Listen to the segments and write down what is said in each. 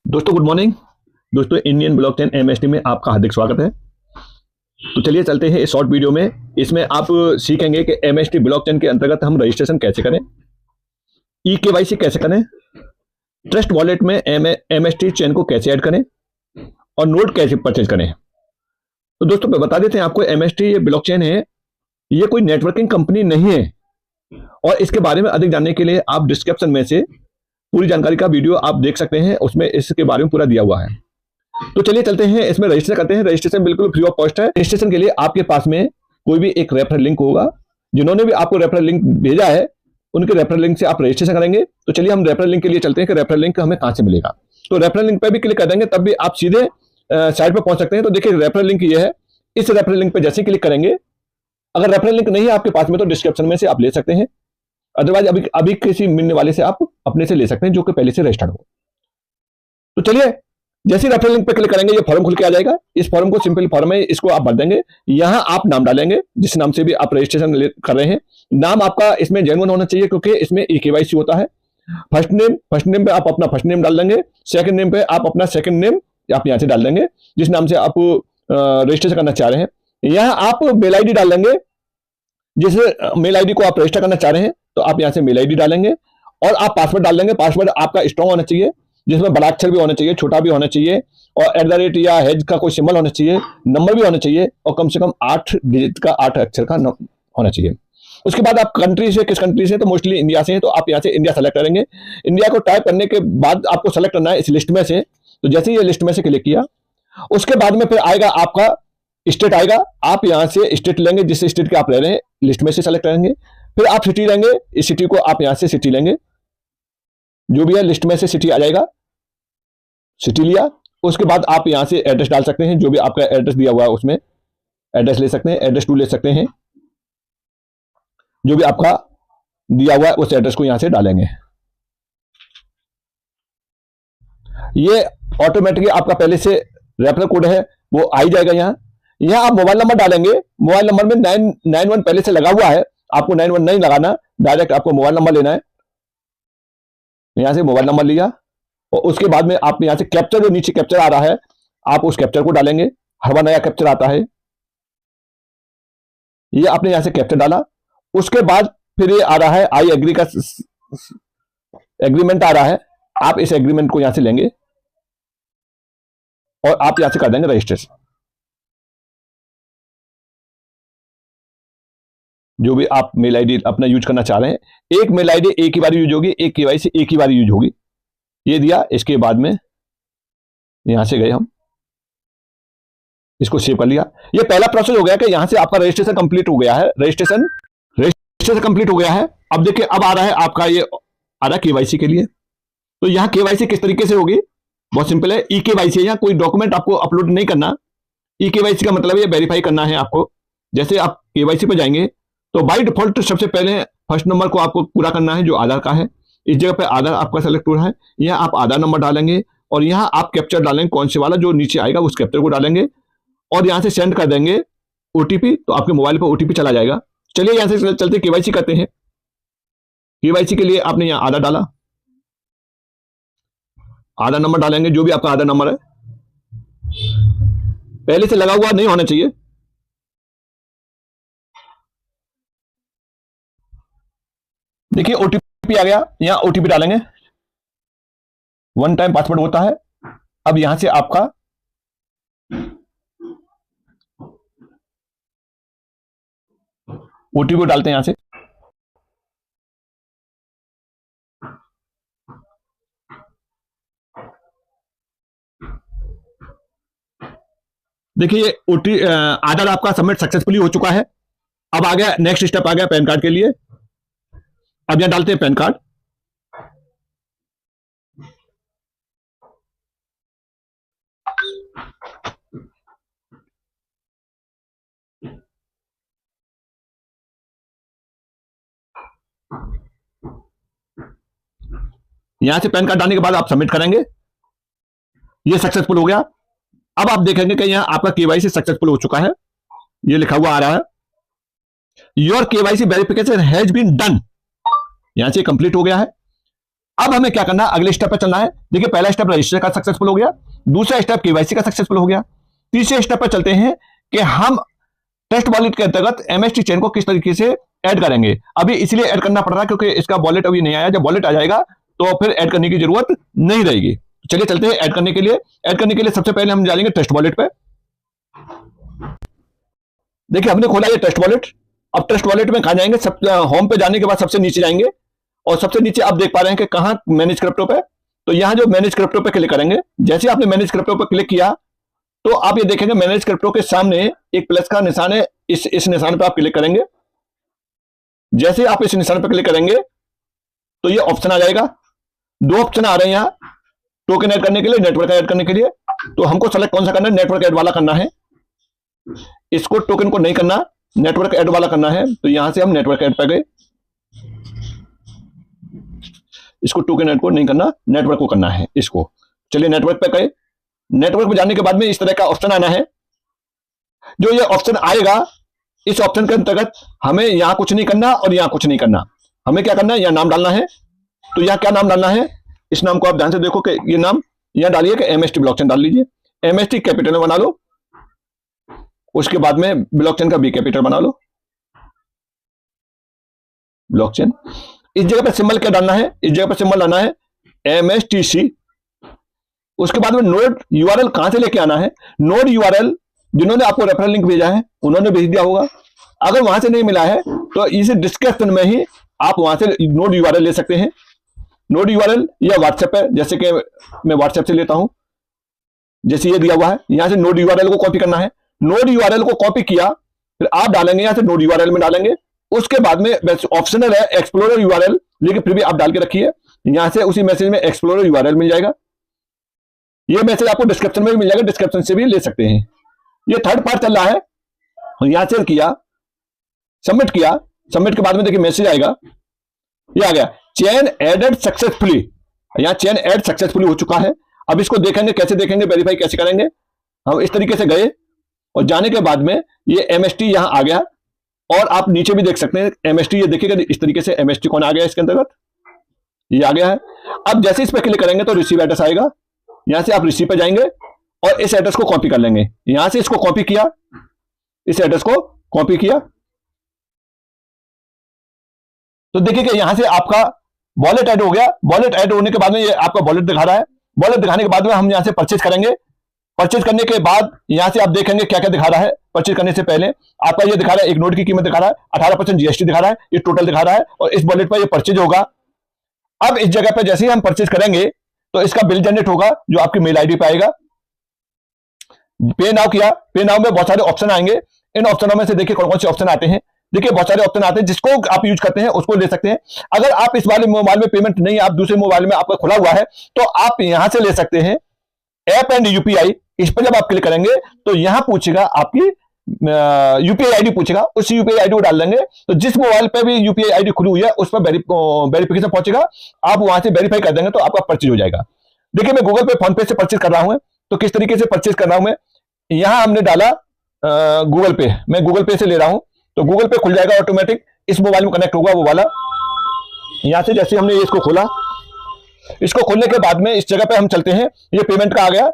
दोस्तों good morning. दोस्तों Indian blockchain MST में आपका हार्दिक स्वागत है। तो चलिए चलते हैं इस शॉर्ट वीडियो में। इसमें आप सीखेंगे कि एमएसटी ब्लॉकचेन के अंतर्गत हम रजिस्ट्रेशन कैसे करें, ई केवाईसी कैसे करें, ट्रस्ट वॉलेट में एमएसटी चेन को कैसे ऐड करें और नोट कैसे परचेज करें। तो दोस्तों बता देते हैं आपको, एमएसटी ये ब्लॉकचेन है, ये कोई नेटवर्किंग कंपनी नहीं है। और इसके बारे में अधिक जानने के लिए आप डिस्क्रिप्शन में से पूरी जानकारी का वीडियो आप देख सकते हैं, उसमें इसके बारे में पूरा दिया हुआ है। तो चलिए चलते हैं, इसमें रजिस्टर करते हैं। रजिस्ट्रेशन बिल्कुल फ्री ऑफ कॉस्ट है। रजिस्ट्रेशन के लिए आपके पास में कोई भी एक रेफरल लिंक होगा। जिन्होंने भी आपको रेफरल लिंक भेजा है उनके रेफरल लिंक से आप रजिस्ट्रेशन करेंगे। तो चलिए हम रेफरल लिंक के लिए चलते हैं कि रेफरल लिंक हमें कहां से मिलेगा। तो रेफरल लिंक पर भी क्लिक कर देंगे तब भी आप सीधे साइट पर पहुंच सकते हैं। तो देखिए रेफरल लिंक ये है। इस रेफरल लिंक पर जैसे क्लिक करेंगे, अगर रेफरल लिंक नहीं है आपके पास में तो डिस्क्रिप्शन में से आप ले सकते हैं, अदरवाइज अभी किसी मिलने वाले से आप अपने से ले सकते हैं जो कि पहले से रजिस्टर्ड हो। तो चलिए जैसे रेफरल लिंक पे क्लिक करेंगे ये फॉर्म खुल के आ जाएगा। इस फॉर्म को सिंपल फॉर्म है, इसको आप भर देंगे। यहां आप नाम डालेंगे जिस नाम से भी आप रजिस्ट्रेशन कर रहे हैं। नाम आपका इसमें जेन्युइन होना चाहिए क्योंकि इसमें ई केवाईसी होता है। फर्स्ट नेम पे आप अपना फर्स्ट नेम डाल देंगे। सेकंड नेम पे आप अपना सेकंड नेम आप यहां से डाल देंगे जिस नाम से आप रजिस्ट्रेशन करना चाह रहे हैं। यहां आप मेल आईडी डाल देंगे, जिस मेल आईडी को आप रजिस्टर करना चाह रहे हैं तो आप यहां से मेल आईडी डालेंगे और आप पासवर्ड डाल देंगे। पासवर्ड आपका स्ट्रॉन्ग होना चाहिए, जिसमें बड़ा अक्षर भी होना चाहिए, छोटा भी होना चाहिए और @ या हैज का कोई सिंबल होना चाहिए, नंबर भी होना चाहिए और कम से कम 8 डिजिट का 8 अक्षर का होना चाहिए। उसके बाद आप कंट्री से, किस कंट्री से, तो मोस्टली इंडिया से हैं तो आप यहां से इंडिया सेलेक्ट करेंगे। इंडिया को टाइप करने के बाद आपको सेलेक्ट करना है इस लिस्ट में से। तो जैसे ये लिस्ट में से क्लिक किया, उसके बाद में फिर आएगा आपका स्टेट आएगा। आप यहां से स्टेट लेंगे, जिस स्टेट के आप रह रहे हैं लिस्ट में से सेलेक्ट करेंगे। फिर आप सिटी लेंगे, इस सिटी को आप यहां से सिटी लेंगे, जो भी है लिस्ट में से सिटी आ जाएगा, सिटी लिया। उसके बाद आप यहां से एड्रेस डाल सकते हैं, जो भी आपका एड्रेस दिया हुआ है उसमें एड्रेस ले सकते हैं, एड्रेस टू ले सकते हैं। जो भी आपका दिया हुआ है उस एड्रेस को यहां से डालेंगे। ये ऑटोमेटिकली आपका पहले से रेफरल कोड है वो आ ही जाएगा। यहां आप मोबाइल नंबर डालेंगे। मोबाइल नंबर में 991 पहले से लगा हुआ है, आपको 91 नहीं लगाना, डायरेक्ट आपको मोबाइल नंबर लेना है। यहां से मोबाइल नंबर लिया और उसके बाद में आप यहां से कैप्चर, जो नीचे कैप्चर आ रहा है आप उस कैप्चर को डालेंगे। हर बार नया कैप्चर आता है, ये आपने यहां से कैप्चर डाला। उसके बाद फिर ये आ रहा है आई एग्री का एग्रीमेंट आ रहा है, आप इस एग्रीमेंट को यहां से लेंगे और आप यहां से कर देंगे रजिस्ट्रेशन। जो भी आप मेल आईडी अपना यूज करना चाह रहे हैं, एक मेल आईडी एक ही बार यूज होगी, एक केवाईसी एक ही बार यूज होगी। ये दिया, इसके बाद में यहां से गए, हम इसको सेव कर लिया। ये पहला प्रोसेस हो गया कि यहां से आपका रजिस्ट्रेशन कंप्लीट हो गया है। रजिस्ट्रेशन कंप्लीट हो गया है। अब देखिए अब आ रहा है आपका, ये आ रहा है केवाईसी के लिए। तो यहां केवाईसी किस तरीके से होगी, बहुत सिंपल है। ई केवाईसी, यहां कोई डॉक्यूमेंट आपको अपलोड नहीं करना। ई केवाईसी का मतलब ये वेरीफाई करना है आपको। जैसे आप केवाईसी पे जाएंगे तो बाय डिफॉल्ट सबसे पहले फर्स्ट नंबर को आपको पूरा करना है जो आधार का है। इस जगह पे आधार आपका सेलेक्ट हो रहा है, यहाँ आप आधार नंबर डालेंगे और यहाँ आप कैप्चर डालेंगे, कौन से वाला जो नीचे आएगा उस कैप्चर को डालेंगे और यहाँ से सेंड कर देंगे ओटीपी। तो आपके मोबाइल पर ओटीपी चला जाएगा। चलिए यहाँ से चलते केवाईसी करते हैं। केवाईसी के लिए आपने यहाँ आधार डाला, आधार नंबर डालेंगे, जो भी आपका आधार नंबर है पहले से लगा हुआ नहीं होना चाहिए। देखिए ओटीपी आ गया, यहां ओटीपी डालेंगे। 1 टाइम पासवर्ड होता है। अब यहां से आपका ओटीपी डालते हैं यहां से। देखिए आधार आपका सबमिट सक्सेसफुली हो चुका है। अब आ गया नेक्स्ट स्टेप, आ गया पैन कार्ड के लिए। अब यहां डालते हैं पैन कार्ड। यहां से पैन कार्ड डालने के बाद आप सबमिट करेंगे। ये सक्सेसफुल हो गया। अब आप देखेंगे कि यहां आपका केवाईसी सक्सेसफुल हो चुका है, ये लिखा हुआ आ रहा है, your KYC verification has been done. यहां से कंप्लीट हो गया है। अब हमें क्या करना है, अगले स्टेप पे चलना है। देखिए पहला स्टेप रजिस्टर का सक्सेसफुल हो गया, दूसरा स्टेप केवाईसी का सक्सेसफुल हो गया, तीसरे स्टेप पर चलते हैं कि हम टेस्ट वॉलेट के अंतर्गत एमएसटी चेन को किस तरीके से ऐड करेंगे। अभी इसलिए ऐड करना पड़ रहा है क्योंकि इसका वॉलेट अभी नहीं आया, जब वॉलेट आ जाएगा तो फिर ऐड करने की जरूरत नहीं रहेगी। चलिए चलते हैं ऐड करने के लिए। ऐड करने के लिए सबसे पहले हम जाएंगे टेस्ट वॉलेट पे। देखिए हमने खोला ये टेस्ट वॉलेट। अब टेस्ट वॉलेट में कहां जाएंगे, सब होम पे जाने के बाद सबसे नीचे जाएंगे और सबसे नीचे आप देख पा रहे हैं कि कहां मैनेज क्रिप्टो पे। तो यहां जो मैनेज क्रिप्टो पे क्लिक करेंगे, जैसे आपने मैनेज क्रिप्टो पे क्लिक किया तो आप ये देखेंगे मैनेज क्रिप्टो के सामने एक प्लस का निशान है, इस निशान पे आप क्लिक करेंगे। जैसे आप इस निशान पे क्लिक करेंगे तो ये ऑप्शन आ जाएगा। दो ऑप्शन आ रहे हैं यहां, टोकन ऐड करने के लिए, नेटवर्क ऐड करने के लिए। तो हमको सेलेक्ट कौन सा करना है, नेटवर्क ऐड वाला करना है। इसको टोकन को नहीं करना, नेटवर्क ऐड वाला करना है। तो यहां से हम नेटवर्क ऐड पे गए, इसको टोकन ऐड को नहीं करना, नेटवर्क को करना है इसको। चलिए नेटवर्क पे गए। नेटवर्क पे जाने के बाद में इस तरह का ऑप्शन आना है। जो ये ऑप्शन आएगा, इस ऑप्शन के अंतर्गत हमें यहां कुछ नहीं करना और यहां कुछ नहीं करना। हमें क्या करना है, यहां नाम डालना है। तो यहां क्या नाम डालना है, इस नाम को आप ध्यान से देखो कि ये नाम यहां डालिए कि एमएसटी ब्लॉकचेन डाल लीजिए। एमएसटी कैपिटल में बना लो, उसके बाद में ब्लॉकचेन का बी कैपिटल बना लो, ब्लॉकचेन। इस जगह पर सिंबल क्या डालना है, इस जगह पर सिंबल डालना है एमएसटीसी। उसके बाद में नोड यूआरएल कहां से लेके आना है, नोड यूआरएल जिन्होंने आपको रेफरल लिंक भेजा है उन्होंने भेज दिया होगा। अगर वहां से नहीं मिला है तो इस डिस्क्रिप्शन में ही आप वहां से नोड यूआरएल ले सकते हैं। नोड यूआरएल या व्हाट्सएप है, जैसे कि मैं व्हाट्सएप से लेता हूं, जैसे ये दिया हुआ है, यहां से नोड यूआरएल को कॉपी करना है। नोड यूआरएल को कॉपी किया, फिर आप डालेंगे यहां से नोड यूआरएल में डालेंगे। उसके बाद में ऑप्शनल है एक्सप्लोरर यूआरएल, लेकिन फिर भी आप डाल के रखिए। यहां से उसी मैसेज में एक्सप्लोरर यूआरएल मिल जाएगा। ये मैसेज आपको डिस्क्रिप्शन में भी मिल जाएगा, डिस्क्रिप्शन से भी ले सकते हैं। ये थर्ड पार्ट चल रहा है, यहां से किया, सबमिट किया। सबमिट के बाद में देखिए मैसेज आएगा, ये आ गया चेन एडेड सक्सेसफुली। यहां चेन ऐड सक्सेसफुली हो चुका है। अब इसको देखेंगे, कैसे देखेंगे, वेरीफाई कैसे करेंगे। हम इस तरीके से गए और जाने के बाद में ये एमएसटी यहां आ गया और आप नीचे भी देख सकते हैं एमएसटी। ये देखिएगा इस तरीके से एमएसटी कौन आ गया इसके अंतर्गत, ये आ गया है। अब जैसे इस पर क्लिक करेंगे तो रिसीव एड्रेस आएगा। यहां से आप रिसीव पे जाएंगे और इस एड्रेस को कॉपी कर लेंगे। यहां से इसको कॉपी किया, इस एड्रेस को कॉपी किया, तो देखिए कि यहां से आपका वॉलेट ऐड हो गया। वॉलेट ऐड होने के बाद में ये आपका वॉलेट दिखा रहा है। वॉलेट दिखाने के बाद में हम यहां से परचेज करेंगे। परचेज करने के बाद यहां से आप देखेंगे क्या क्या दिखा रहा है। परचेज करने से पहले आपका ये दिखा रहा है, एक नोट की कीमत दिखा रहा है, 18% जीएसटी दिखा रहा है, ये टोटल दिखा रहा है और इस वॉलेट पर ये परचेज होगा। अब इस जगह पर जैसे ही हम परचेज करेंगे तो इसका बिल जनरेट होगा जो आपकी मेल आईडी पे आएगा। पे नाउ किया, पे नाउ में बहुत सारे ऑप्शन आएंगे। इन ऑप्शनों में से देखिए कौन कौन से ऑप्शन आते हैं। देखिए बहुत सारे ऑप्शन आते हैं, जिसको आप यूज करते हैं उसको ले सकते हैं। अगर आप इस वाले मोबाइल में पेमेंट नहीं, आप दूसरे मोबाइल में आपका खुला हुआ है तो आप यहां से ले सकते हैं ऐप एंड यूपीआई। इस पर जब आप क्लिक करेंगे तो यहां पूछेगा आपकी यूपीआई आईडी पूछेगा, उस यूपीआई आईडी को डाल देंगे। तो जिस मोबाइल पे भी यूपीआई आईडी खुली हुई है उस पर वेरिफिकेशन पहुंचेगा, आप वहां से वेरीफाई कर देंगे तो आपका परचेज हो जाएगा। देखिए मैं गूगल पे, फोन पे से परचेज कर रहा हूं, तो किस तरीके से परचेज कर रहा हूं मैं, यहां हमने डाला गूगल पे, मैं गूगल पे से ले रहा हूं तो गूगल पे खुल जाएगा ऑटोमेटिक। इस मोबाइल में कनेक्ट होगा वो वाला। यहां से जैसे हमने इसको खोला, इसको खोलने के बाद में इस जगह पे हम चलते हैं। ये पेमेंट का आ गया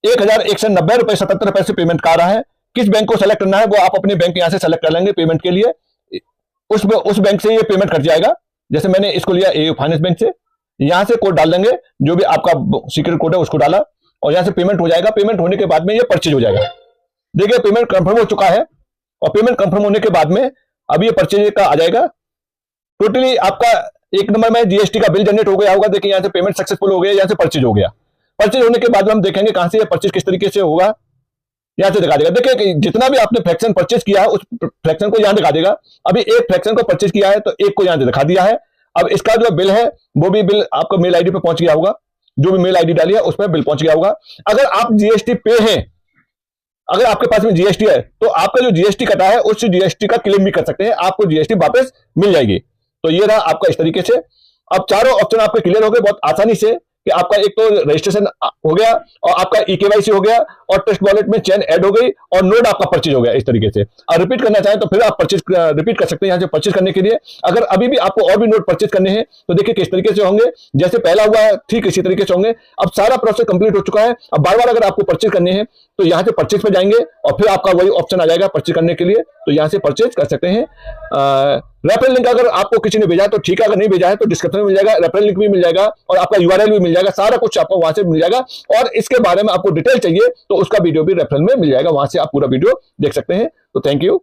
1190 रुपए 77 पैसे पेमेंट का आ रहा है। किस बैंक को सेलेक्ट करना है वो आप अपने बैंक यहां से सेलेक्ट कर लेंगे पेमेंट के लिए। उस बैंक से ये पेमेंट कट जाएगा। जैसे मैंने इसको लिया ए फाइनेंस बैंक से, यहां से कोड डाल देंगे, जो भी आपका सीक्रेट कोड है उसको डाला और यहां से पेमेंट हो जाएगा। पेमेंट होने के बाद में ये परचेज हो जाएगा। देखिए पेमेंट कंफर्म हो चुका है और पेमेंट कंफर्म होने के बाद में अब ये परचेज का आ जाएगा। टोटली आपका एक नंबर में जीएसटी का बिल जनरेट हो गया होगा। देखिए यहां से पेमेंट सक्सेसफुल हो गया, यहां से परचेज हो गया। परचेज होने के बाद में हम देखेंगे कहां से ये परचेज किस तरीके से होगा, यहां से दिखा देगा। देखिए जितना भी आपने फ्रैक्शन परचेज किया है उस फ्रैक्शन को यहां दिखा देगा। अभी एक फ्रैक्शन को परचेज किया है तो एक को यहां से दिखा दिया है। अब इसका जो बिल है वो भी बिल आपको मेल आईडी पे पहुंच गया होगा, जो भी मेल आईडी डाली है उस पर बिल पहुंच गया होगा। अगर आप जीएसटी पे हैं, अगर आपके पास में जीएसटी है तो आपका जो जीएसटी कटा है उस जीएसटी का क्लेम भी कर सकते हैं, आपको जीएसटी वापस मिल जाएगी। तो ये रहा आपका इस तरीके से। अब चारों ऑप्शन आपके क्लियर हो गए बहुत आसानी से कि आपका एक तो रजिस्ट्रेशन हो गया और आपका EKYC हो गया और ट्रस्ट वॉलेट में चेन ऐड हो गई और नोड आपका परचेज हो गया। इस तरीके से और रिपीट करना चाहें तो फिर आप परचेज रिपीट कर सकते हैं यहाँ से परचेज करने के लिए। अगर अभी भी आपको और भी नोड परचेज करने हैं तो देखिए किस तरीके से होंगे, जैसे पहला हुआ है ठीक इसी तरीके से होंगे। अब सारा प्रोसेस कंप्लीट हो चुका है। अब बार बार अगर आपको परचेज करने हैं तो यहाँ से परचेज पे जाएंगे और फिर आपका वही ऑप्शन आ जाएगा परचेज करने के लिए, तो यहाँ से परचेज कर सकते हैं। रेफरल लिंक अगर आपको किसी ने भेजा है तो ठीक है, अगर नहीं भेजा है तो डिस्क्रिप्शन में मिल जाएगा, रेफरल लिंक भी मिल जाएगा और आपका URL भी मिल जाएगा, सारा कुछ आपको वहां से मिल जाएगा। और इसके बारे में आपको डिटेल चाहिए तो उसका वीडियो भी रेफरल में मिल जाएगा, वहां से आप पूरा वीडियो देख सकते हैं। तो थैंक यू।